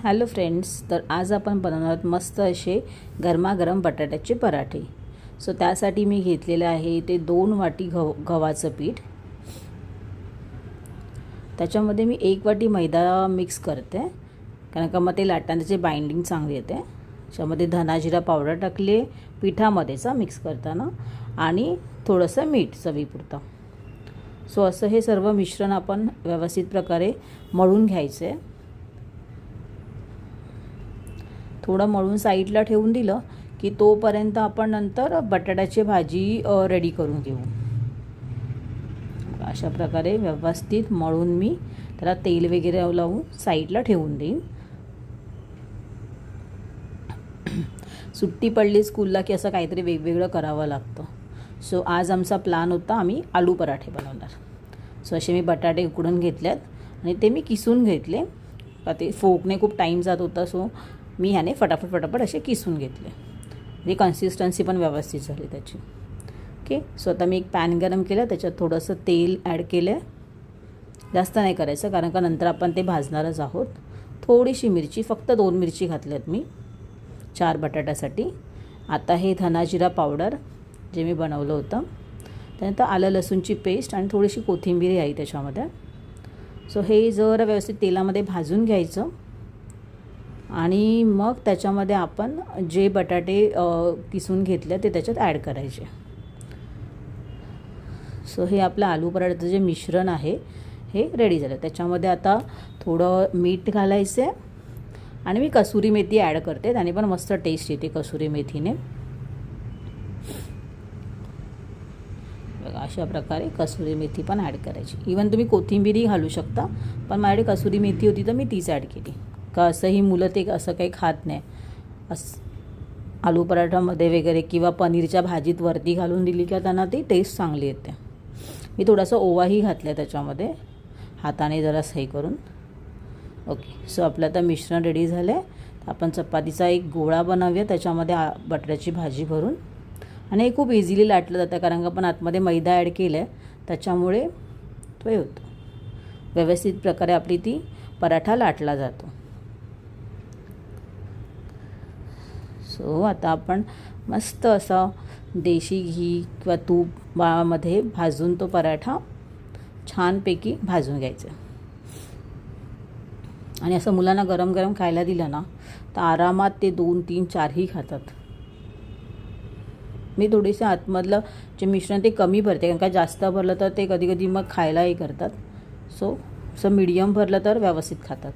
Hello friends, तर आज आपण बनवणार आहोत मस्त असे गरमागरम बटाट्याचे पराठे. सो त्यासाठी मी घेतलेले आहे ते 2 वाटी गव्हाचं पीठ. त्याच्यामध्ये मी 1 वाटी मैदा मिक्स करते, कारण का मग ते लाटताना त्याची बाइंडिंग चांगली येते. त्याच्यामध्ये धना जिरा पावडर टाकले पिठामध्येचा मिक्स करताना, आणि थोडंसं मीठ चवीपुरतं. सो असं हे सर्व मिश्रण आपण व्यवस्थित प्रकारे मळून घ्यायचं आहे. थोडं मळून साईडला ठेवून दिलं की तोपर्यंत आपण नंतर बटाट्याची भाजी रेडी करून घेऊ. अशा प्रकारे व्यवस्थित मळून मी त्याला तेल वगैरे लावून साईडला ठेवून देईन. सुट्टी पडली स्कूलला की असं काहीतरी वेगवेगळं करावं लागतं. सो आज आमचा प्लॅन होता आम्ही आलू पराठे बनवणार. सो असे मी बटाटे उकडून घेतलेत आणि ते मी किसून घेतले. ते फोकने खूप टाईम जात होता, सो मी ह्याने फटाफट असे किसून घेतले. म्हणजे कन्सिस्टन्सी पण व्यवस्थित झाली त्याची. ओके. सो आता मी एक पॅन गरम केलं, त्याच्यात थोडंसं तेल ॲड केलं. जास्त नाही करायचं कारण का नंतर आपण ते भाजणारच आहोत. थोडीशी मिरची, फक्त 2 मिरची घातल्यात मी 4 बटाट्यासाठी. आता हे धना जिरा पावडर जे मी बनवलं होतं, त्यानंतर आलं लसूणची पेस्ट आणि थोडीशी कोथिंबीर आहे त्याच्यामध्ये. सो हे जरा व्यवस्थित तेलामध्ये भाजून घ्यायचं आणि मग त्याच्यामध्ये आपण जे बटाटे किसून घेतले ते त्याच्यात ॲड करायचे. सो हे आपलं आलू पराठाचं जे मिश्रण आहे हे रेडी झालं. त्याच्यामध्ये आता थोडं मीठ घालायचं आहे आणि मी कसुरी मेथी ॲड करते, त्याने पण मस्त टेस्ट येते कसुरी मेथीने. बघा, अशा प्रकारे कसुरी मेथी पण ॲड करायची. इवन तुम्ही कोथिंबीरही घालू शकता, पण माझ्याकडे कसुरी मेथी होती तर मी तीच ॲड केली. का असंही मुलं ते असं काही खात नाही. आलू पराठामध्ये वगैरे किंवा पनीरच्या भाजीत वरती घालून दिली का त्यांना ती टेस्ट चांगली येते. मी थोडासा ओवाही घातला आहे त्याच्यामध्ये, हाताने जरासं हे करून. ओके. सो आपलं आता मिश्रण रेडी झालं आहे. आपण चपातीचा एक गोळा बनवूया त्याच्यामध्ये बटाट्याची भाजी भरून. आणि हे खूप इझिली लाटलं जातं कारण का आपण आतमध्ये मैदा ॲड केलं आहे, त्याच्यामुळे तो हे होतं. व्यवस्थित प्रकारे आपली ती पराठा लाटला जातो. सो आता आपण मस्त असा देशी घी किंवा तूपामध्ये भाजून तो पराठा छानपैकी भाजून घ्यायचा. आणि असं मुलांना गरम गरम खायला दिलं ना तर आरामात ते 2, 3, 4ही खातात. मी थोडेसे आतमधलं जे मिश्रण ते कमी भरते, कारण का जास्त भरलं तर ते कधी कधी मग खायलाही करतात. सो असं मीडियम भरलं तर व्यवस्थित खातात.